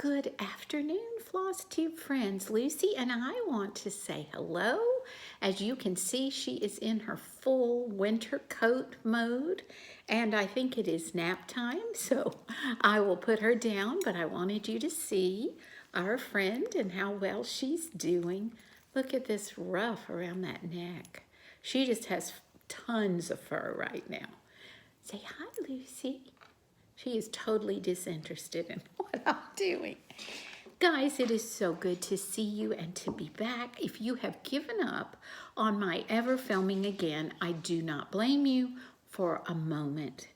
Good afternoon, Flosstube friends. Lucy and I want to say hello. As you can see, she is in her full winter coat mode, and I think it is nap time, so I will put her down, but I wanted you to see our friend and how well she's doing. Look at this ruff around that neck. She just has tons of fur right now. Say hi, Lucy. She is totally disinterested in what I'm doing. Guys, it is so good to see you and to be back. If you have given up on my ever filming again, I do not blame you for a moment.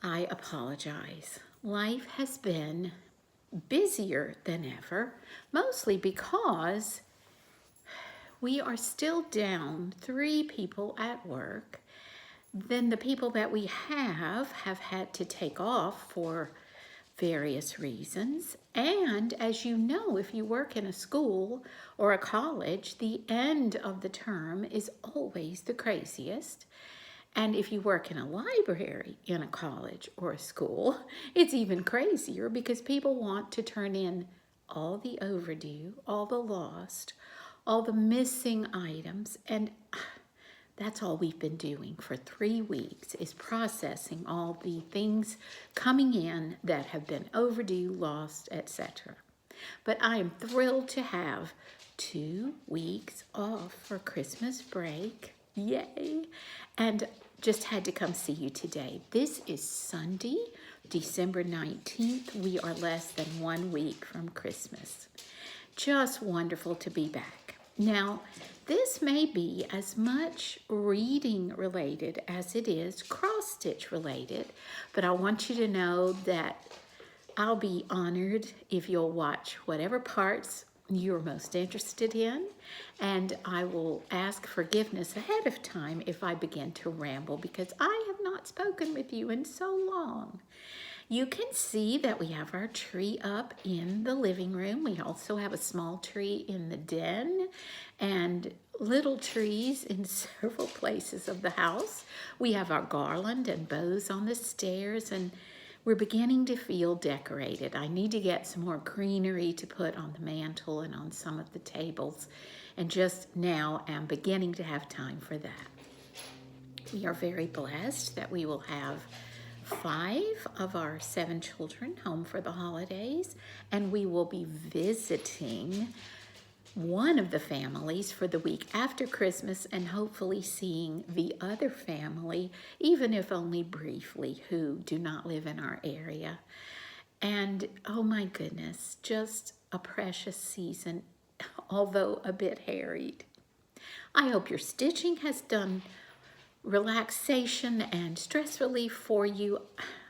I apologize. Life has been busier than ever, mostly because we are still down 3 people at work. Then the people that we have had to take off for various reasons. And as you know, if you work in a school or a college, the end of the term is always the craziest. And if you work in a library in a college or a school, it's even crazier because people want to turn in all the overdue, all the lost, all the missing items, and that's all we've been doing for 3 weeks is processing all the things coming in that have been overdue, lost, etc. But I am thrilled to have 2 weeks off for Christmas break. Yay! And just had to come see you today. This is Sunday, December 19th. We are less than 1 week from Christmas. Just wonderful to be back. Now, this may be as much reading related as it is cross-stitch related, but I want you to know that I'll be honored if you'll watch whatever parts you're most interested in, and I will ask forgiveness ahead of time if I begin to ramble because I have not spoken with you in so long. You can see that we have our tree up in the living room. We also have a small tree in the den and little trees in several places of the house. We have our garland and bows on the stairs, and we're beginning to feel decorated. I need to get some more greenery to put on the mantle and on some of the tables, and just now am beginning to have time for that. We are very blessed that we will have 5 of our 7 children home for the holidays, and we will be visiting one of the families for the week after Christmas and hopefully seeing the other family, even if only briefly, who do not live in our area. And oh my goodness, just a precious season, although a bit harried. I hope your stitching has done relaxation and stress relief for you.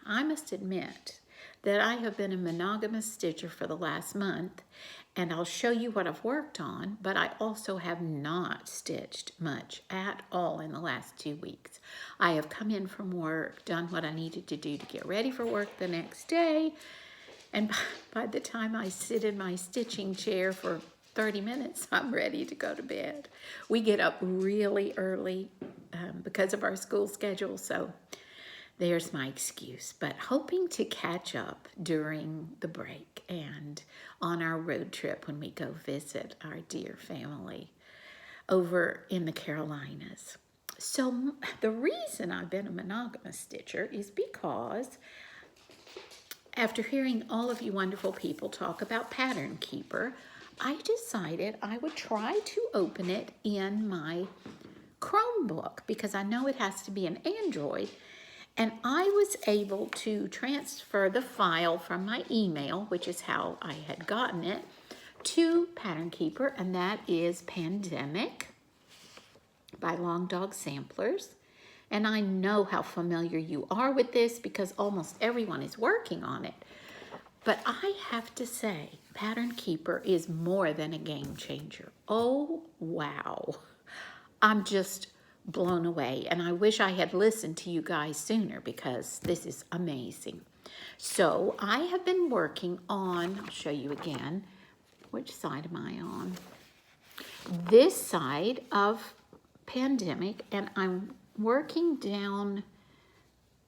I must admit that I have been a monogamous stitcher for the last month, and I'll show you what I've worked on, but I also have not stitched much at all in the last 2 weeks. I have come in from work, done what I needed to do to get ready for work the next day, and by the time I sit in my stitching chair for 30 minutes, I'm ready to go to bed. We get up really early because of our school schedule, so there's my excuse. But hoping to catch up during the break and on our road trip when we go visit our dear family over in the Carolinas. So the reason I've been a monogamous stitcher is because after hearing all of you wonderful people talk about Pattern Keeper, I decided I would try to open it in my Chromebook because I know it has to be an Android, and I was able to transfer the file from my email, which is how I had gotten it, to Pattern Keeper, and that is Pandemic by Long Dog Samplers. And I know how familiar you are with this because almost everyone is working on it. But I have to say, Pattern Keeper is more than a game changer. Oh, wow. I'm just blown away, and I wish I had listened to you guys sooner because this is amazing. So I have been working on, I'll show you again, which side am I on? This side of Pandemic, and I'm working down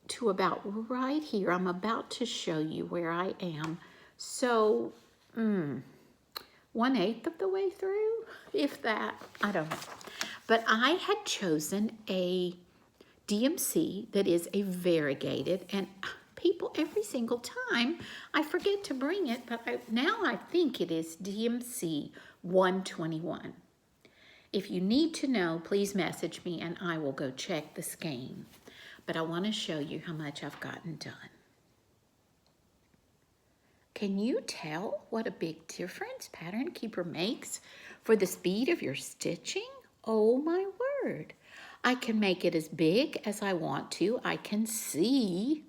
to about right here. I'm about to show you where I am So, 1/8 of the way through, if that, I don't know. But I had chosen a DMC that is a variegated, and people, every single time I forget to bring it, but now I think it is DMC 121. If you need to know, please message me and I will go check the skein. But I want to show you how much I've gotten done. Can you tell what a big difference Pattern Keeper makes for the speed of your stitching? Oh my word. I can make it as big as I want to. I can see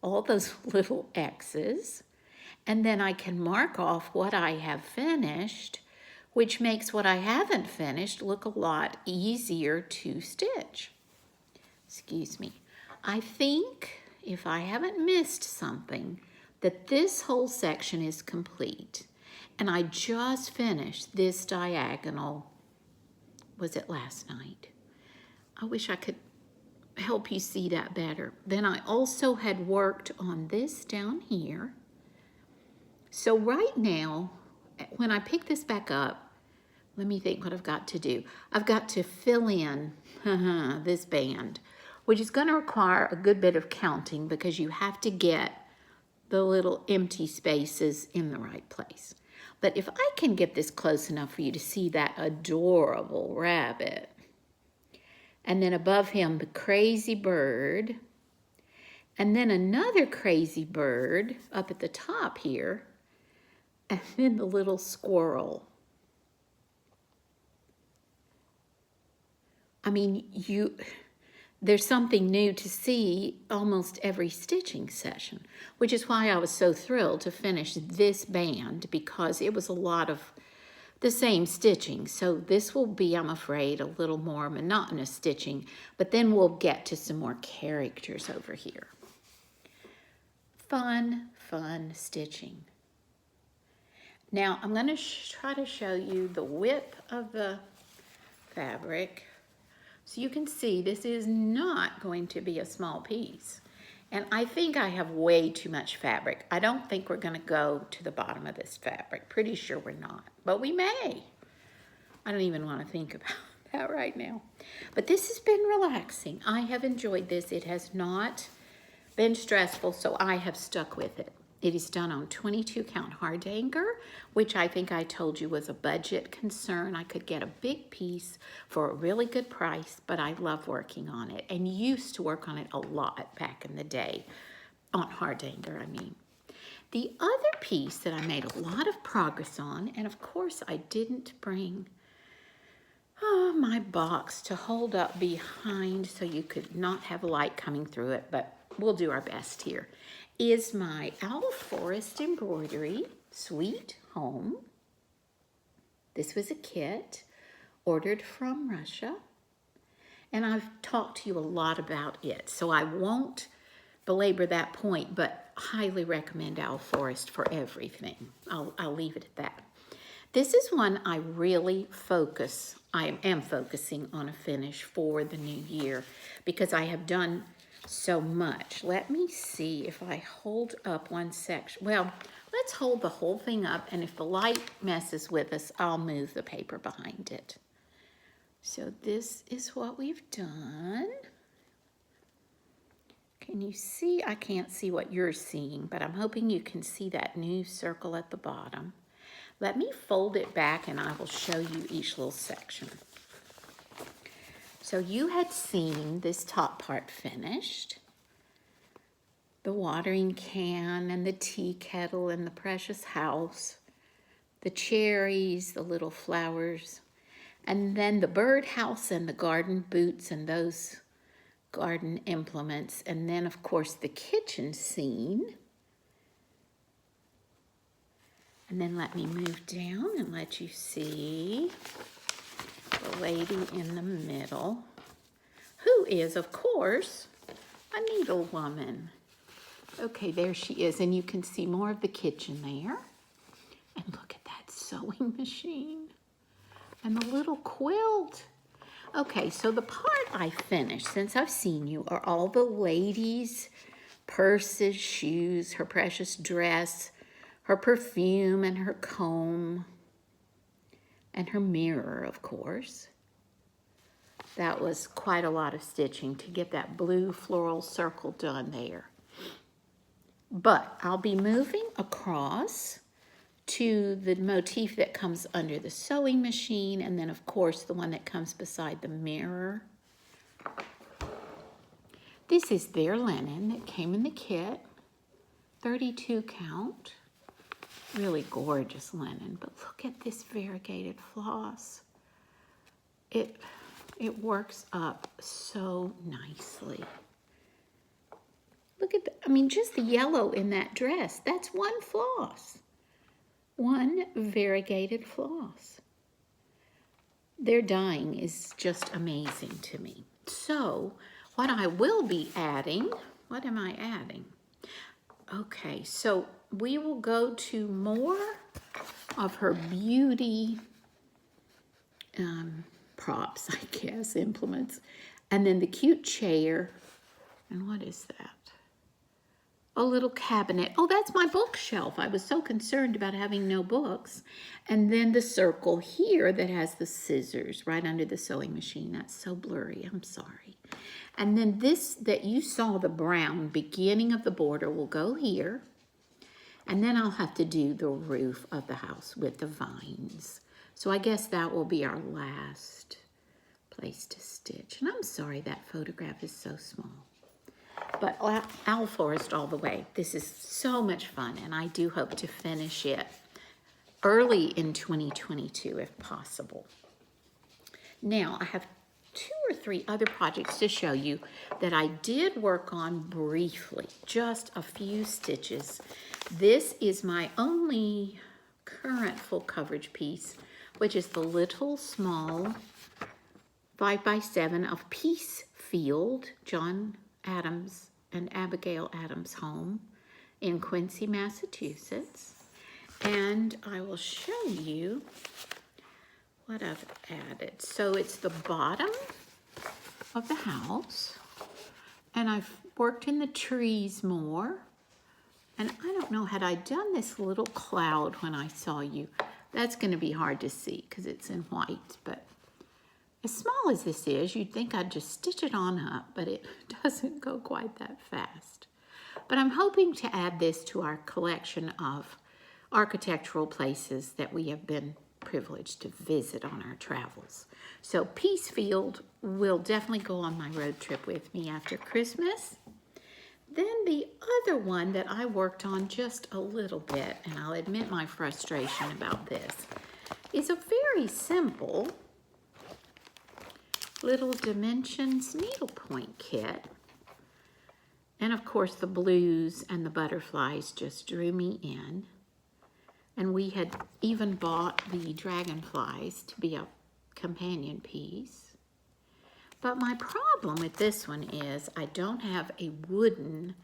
all those little X's. And then I can mark off what I have finished, which makes what I haven't finished look a lot easier to stitch. Excuse me. I think, if I haven't missed something, that this whole section is complete. And I just finished this diagonal, was it last night? I wish I could help you see that better. Then I also had worked on this down here. So right now, when I pick this back up, let me think what I've got to do. I've got to fill in this band, which is going to require a good bit of counting because you have to get the little empty spaces in the right place. But if I can get this close enough for you to see that adorable rabbit, and then above him the crazy bird, and then another crazy bird up at the top here, and then the little squirrel. I mean, there's something new to see almost every stitching session, which is why I was so thrilled to finish this band, because it was a lot of the same stitching. So this will be, I'm afraid, a little more monotonous stitching, but then we'll get to some more characters over here. Fun, fun stitching. Now I'm going to try to show you the width of the fabric. So you can see this is not going to be a small piece. And I think I have way too much fabric. I don't think we're going to go to the bottom of this fabric. Pretty sure we're not, but we may. I don't even want to think about that right now. But this has been relaxing. I have enjoyed this. It has not been stressful, so I have stuck with it. It is done on 22 count hardanger, which I think I told you was a budget concern. I could get a big piece for a really good price, but I love working on it and used to work on it a lot back in the day, on hardanger, I mean. The other piece that I made a lot of progress on, and of course I didn't bring my box to hold up behind so you could not have light coming through it, but we'll do our best here, is my Owl Forest Embroidery Sweet Home. This was a kit ordered from Russia, and I've talked to you a lot about it, so I won't belabor that point, but highly recommend Owl Forest for everything. I'll leave it at that. This is one I really I am focusing on a finish for the new year because I have done so much. Let me see if I hold up one section. Well, let's hold the whole thing up, and if the light messes with us, I'll move the paper behind it. So this is what we've done. Can you see? I can't see what you're seeing, but I'm hoping you can see that new circle at the bottom. Let me fold it back and I will show you each little section. So you had seen this top part finished. The watering can and the tea kettle and the precious house, the cherries, the little flowers, and then the birdhouse and the garden boots and those garden implements, and then of course the kitchen scene. And then let me move down and let you see the lady in the middle, who is, of course, a needle woman. Okay, there she is, and you can see more of the kitchen there. And look at that sewing machine and the little quilt. Okay, so the part I finished, since I've seen you, are all the ladies' purses, shoes, her precious dress, her perfume and her comb and her mirror, of course. That was quite a lot of stitching to get that blue floral circle done there. But I'll be moving across to the motif that comes under the sewing machine, and then of course the one that comes beside the mirror. This is their linen that came in the kit, 32 count. Really gorgeous linen, but look at this variegated floss. It works up so nicely. Look at I mean, just the yellow in that dress. That's one floss. One variegated floss. Their dyeing is just amazing to me. So, what I will be adding, what am I adding? Okay, so we will go to more of her beauty props, I guess, implements. And then the cute chair. And what is that? A little cabinet. Oh, that's my bookshelf. I was so concerned about having no books. And then the circle here that has the scissors right under the sewing machine. That's so blurry. I'm sorry. And then this that you saw, the brown beginning of the border, will go here. And then I'll have to do the roof of the house with the vines. So I guess that will be our last place to stitch. And I'm sorry that photograph is so small. But owl forest all the way. This is so much fun, and I do hope to finish it early in 2022 if possible. Now, I have 2 or 3 other projects to show you that I did work on briefly, just a few stitches. This is my only current full coverage piece, which is the little small 5x7 of Peace Field, John Adams and Abigail Adams' home in Quincy, Massachusetts. And I will show you what I've added. So it's the bottom of the house, and I've worked in the trees more. And I don't know, had I done this little cloud when I saw you, that's going to be hard to see because it's in white, but as small as this is, you'd think I'd just stitch it on up, but it doesn't go quite that fast. But I'm hoping to add this to our collection of architectural places that we have been privileged to visit on our travels. So Peacefield will definitely go on my road trip with me after Christmas. Then the other one that I worked on just a little bit, and I'll admit my frustration about this, is a very simple little dimensions needlepoint kit. And of course the blues and the butterflies just drew me in. And we had even bought the dragonflies to be a companion piece. But my problem with this one is I don't have a wooden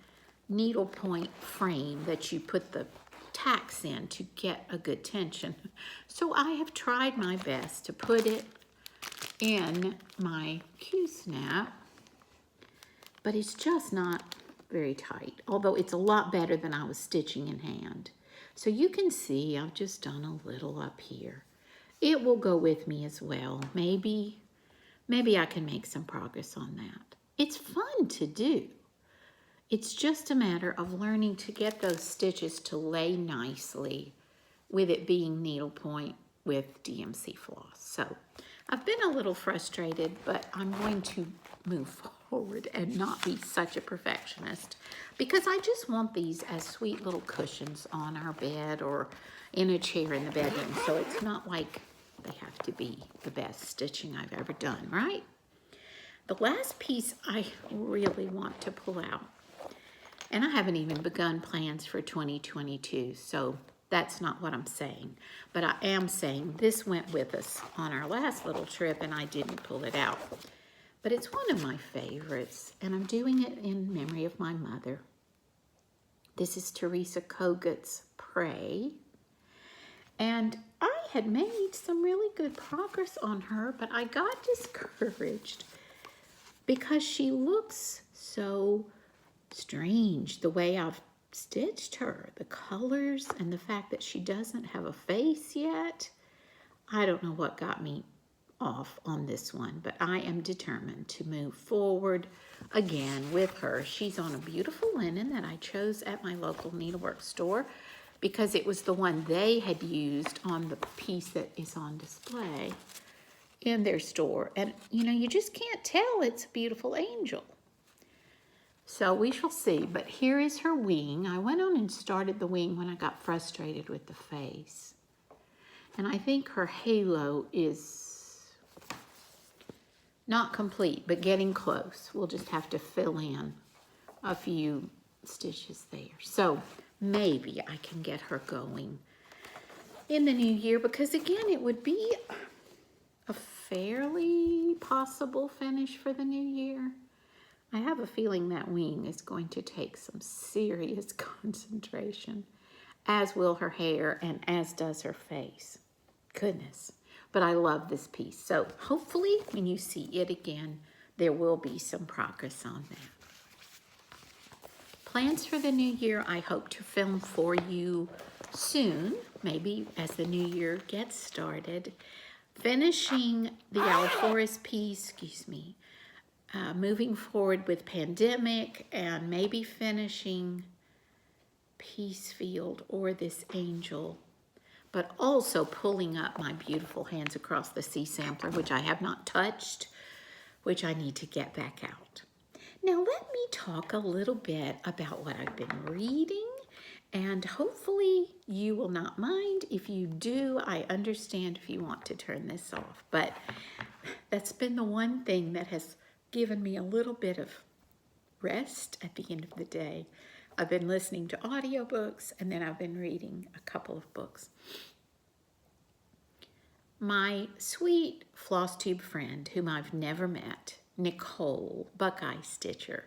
needlepoint frame that you put the tacks in to get a good tension. So I have tried my best to put it in my Q-snap, but it's just not very tight, although it's a lot better than I was stitching in hand. So you can see I've just done a little up here. It will go with me as well. Maybe I can make some progress on that. It's fun to do. It's just a matter of learning to get those stitches to lay nicely with it being needlepoint with DMC floss. So I've been a little frustrated, but I'm going to move forward and not be such a perfectionist because I just want these as sweet little cushions on our bed or in a chair in the bedroom. So it's not like they have to be the best stitching I've ever done, right? The last piece I really want to pull out, and I haven't even begun plans for 2022, so that's not what I'm saying. But I am saying this went with us on our last little trip and I didn't pull it out. But it's one of my favorites, and I'm doing it in memory of my mother. This is Teresa Kogut Pray. And I had made some really good progress on her, but I got discouraged because she looks so strange the way I've stitched her. The colors and the fact that she doesn't have a face yet. I don't know what got me off on this one, but I am determined to move forward again with her. She's on a beautiful linen that I chose at my local needlework store because it was the one they had used on the piece that is on display in their store. And you know, you just can't tell it's a beautiful angel. So we shall see, but here is her wing. I went on and started the wing when I got frustrated with the face. And I think her halo is not complete, but getting close. We'll just have to fill in a few stitches there. So maybe I can get her going in the new year, because again, it would be a fairly possible finish for the new year. I have a feeling that wing is going to take some serious concentration, as will her hair and as does her face. Goodness, but I love this piece. So hopefully when you see it again, there will be some progress on that. Plans for the new year, I hope to film for you soon, maybe as the new year gets started. Finishing the Alforus piece, moving forward with Pandemic, and maybe finishing Peacefield or this angel, but also pulling up my beautiful Hands Across the Sea sampler, which I have not touched, which I need to get back out. Now let me talk a little bit about what I've been reading, and hopefully you will not mind. If you do, I understand if you want to turn this off, but that's been the one thing that has given me a little bit of rest at the end of the day. I've been listening to audiobooks, and then I've been reading a couple of books. My sweet Flosstube friend, whom I've never met, Nicole, Buckeye Stitcher.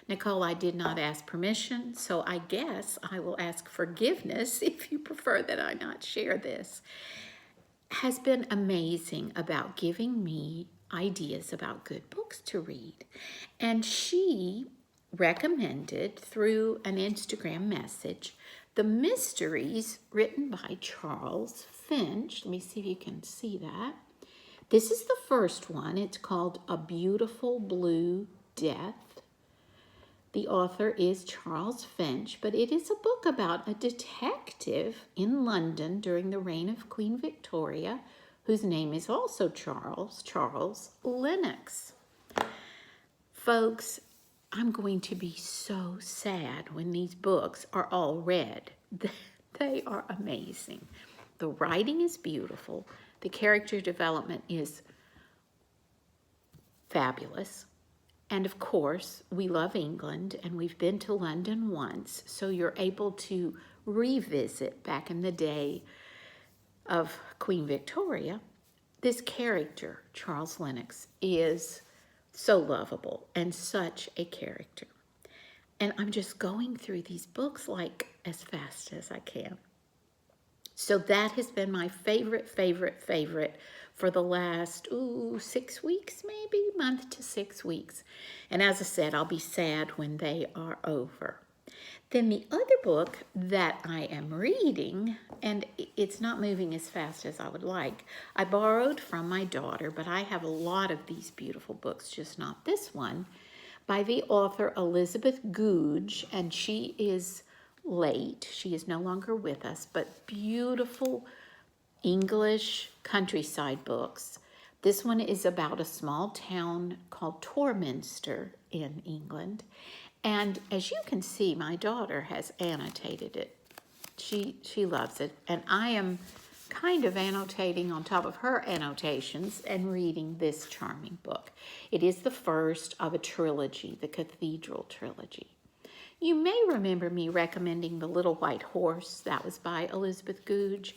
Nicole, I did not ask permission, so I guess I will ask forgiveness if you prefer that I not share this, has been amazing about giving me ideas about good books to read. And she recommended through an Instagram message the mysteries written by Charles Finch. Let me see if you can see that. This is the first one. It's called A Beautiful Blue Death. The author is Charles Finch, but it is a book about a detective in London during the reign of Queen Victoria, whose name is also Charles Lenox. Folks, I'm going to be so sad when these books are all read. They are amazing. The writing is beautiful. The character development is fabulous. And of course, we love England, and we've been to London once, so you're able to revisit back in the day of Queen Victoria. This character, Charles Lenox, is so lovable and such a character. And I'm just going through these books like as fast as I can. So that has been my favorite for the last 6 weeks, maybe, month to 6 weeks. And as I said, I'll be sad when they are over. Then the other book that I am reading, and it's not moving as fast as I would like, I borrowed from my daughter, but I have a lot of these beautiful books, just not this one, by the author Elizabeth Goudge, and she is late. She is no longer with us, but beautiful English countryside books. This one is about a small town called Torminster in England. And as you can see, my daughter has annotated it. She loves it. And I am kind of annotating on top of her annotations and reading this charming book. It is the first of a trilogy, the Cathedral Trilogy. You may remember me recommending The Little White Horse. That was by Elizabeth Goudge.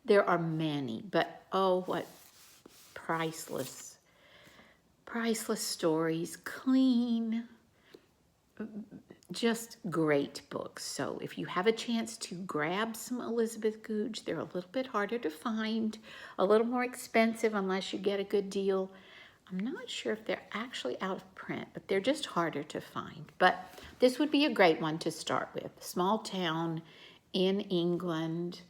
There are many, but oh, what priceless stories, clean, just great books. So if you have a chance to grab some Elizabeth Goudge, they're a little bit harder to find, a little more expensive unless you get a good deal. I'm not sure if they're actually out of print, but they're just harder to find. But this would be a great one to start with. Small town in England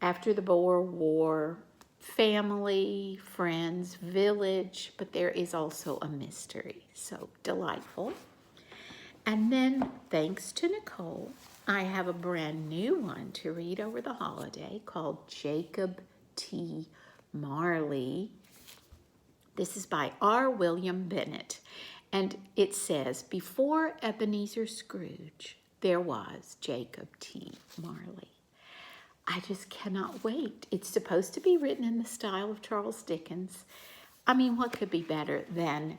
after the Boer War, family, friends, village, but there is also a mystery. So delightful. And then, thanks to Nicole, I have a brand new one to read over the holiday called Jacob T. Marley. This is by R. William Bennett, and it says, before Ebenezer Scrooge, there was Jacob T. Marley. I just cannot wait. It's supposed to be written in the style of Charles Dickens. I mean, what could be better than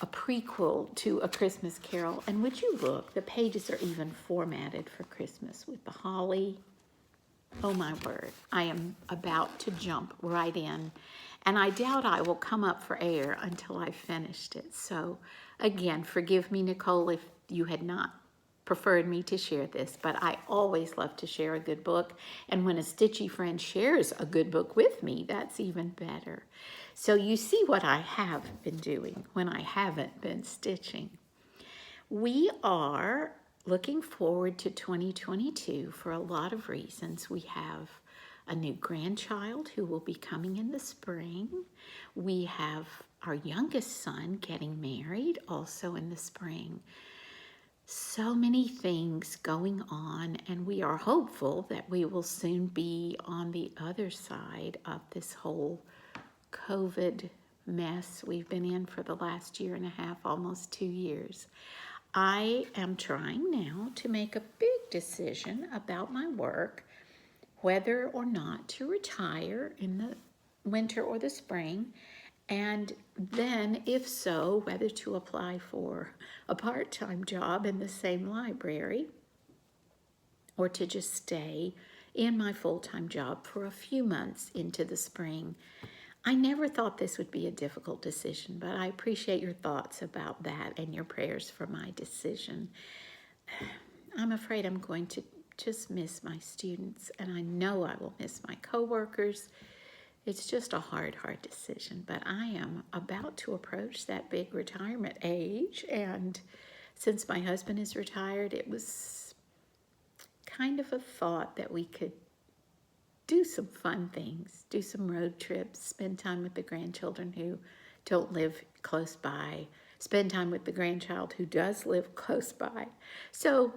a prequel to A Christmas Carol? And would you look, the pages are even formatted for Christmas with the holly. Oh my word, I am about to jump right in. And I doubt I will come up for air until I've finished it. So again, forgive me, Nicole, if you had not preferred me to share this, but I always love to share a good book. And when a stitchy friend shares a good book with me, that's even better. So you see what I have been doing when I haven't been stitching. We are looking forward to 2022 for a lot of reasons. We have a new grandchild who will be coming in the spring. We have our youngest son getting married also in the spring. So many things going on, and we are hopeful that we will soon be on the other side of this whole COVID mess we've been in for the last year and a half, almost 2 years. I am trying now to make a big decision about my work, whether or not to retire in the winter or the spring, and then, if so, whether to apply for a part-time job in the same library or to just stay in my full-time job for a few months into the spring. I never thought this would be a difficult decision, but I appreciate your thoughts about that and your prayers for my decision. I'm afraid I'm going to just miss my students, and I know I will miss my coworkers. It's just a hard decision, but I am about to approach that big retirement age, and since my husband is retired, it was kind of a thought that we could do some fun things, do some road trips, spend time with the grandchildren who don't live close by, spend time with the grandchild who does live close by. So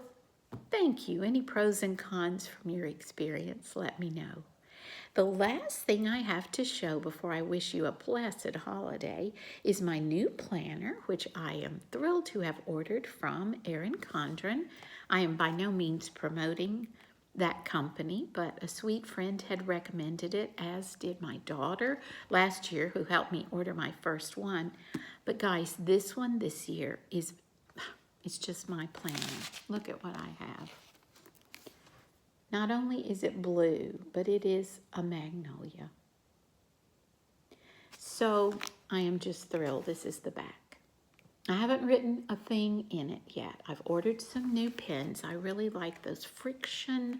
thank you. Any pros and cons from your experience, let me know. The last thing I have to show before I wish you a blessed holiday is my new planner, which I am thrilled to have ordered from Erin Condren. I am by no means promoting that company, but a sweet friend had recommended it, as did my daughter last year, who helped me order my first one. But guys, this one this year it's just my planner. Look at what I have. Not only is it blue, but it is a magnolia. So I am just thrilled. This is the back. I haven't written a thing in it yet. I've ordered some new pens. I really like those friction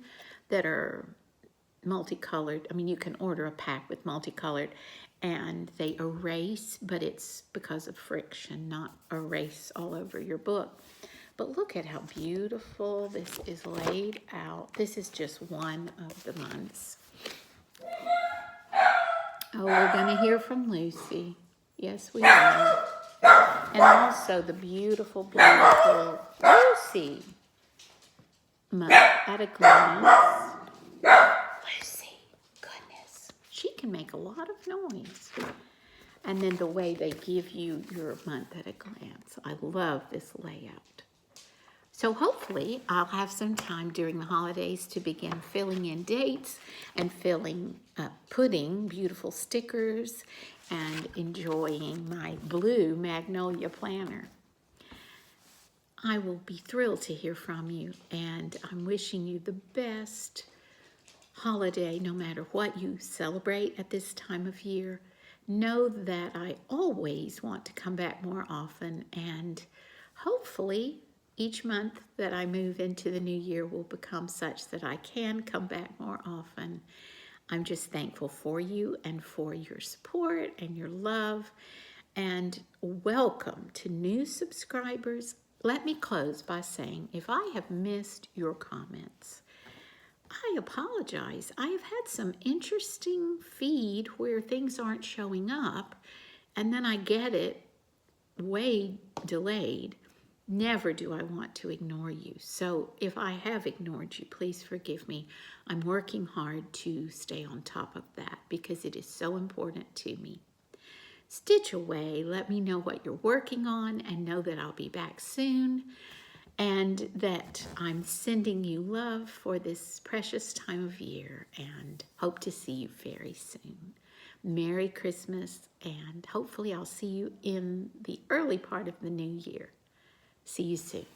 that are multicolored. I mean, you can order a pack with multicolored and they erase, but it's because of friction, not erase all over your book. But look at how beautiful this is laid out. This is just one of the months. Oh, we're going to hear from Lucy. Yes, we are. And also the beautiful Lucy. At a glance. Lucy, goodness. She can make a lot of noise. And then the way they give you your month at a glance. I love this layout. So hopefully I'll have some time during the holidays to begin filling in dates and putting beautiful stickers and enjoying my blue magnolia planner. I will be thrilled to hear from you, and I'm wishing you the best holiday no matter what you celebrate at this time of year. Know that I always want to come back more often, and hopefully each month that I move into the new year will become such that I can come back more often. I'm just thankful for you and for your support and your love. And welcome to new subscribers. Let me close by saying, if I have missed your comments, I apologize. I have had some interesting feed where things aren't showing up, and then I get it way delayed. Never do I want to ignore you. So if I have ignored you, please forgive me. I'm working hard to stay on top of that because it is so important to me. Stitch away. Let me know what you're working on and know that I'll be back soon and that I'm sending you love for this precious time of year and hope to see you very soon. Merry Christmas, and hopefully I'll see you in the early part of the new year. See you soon.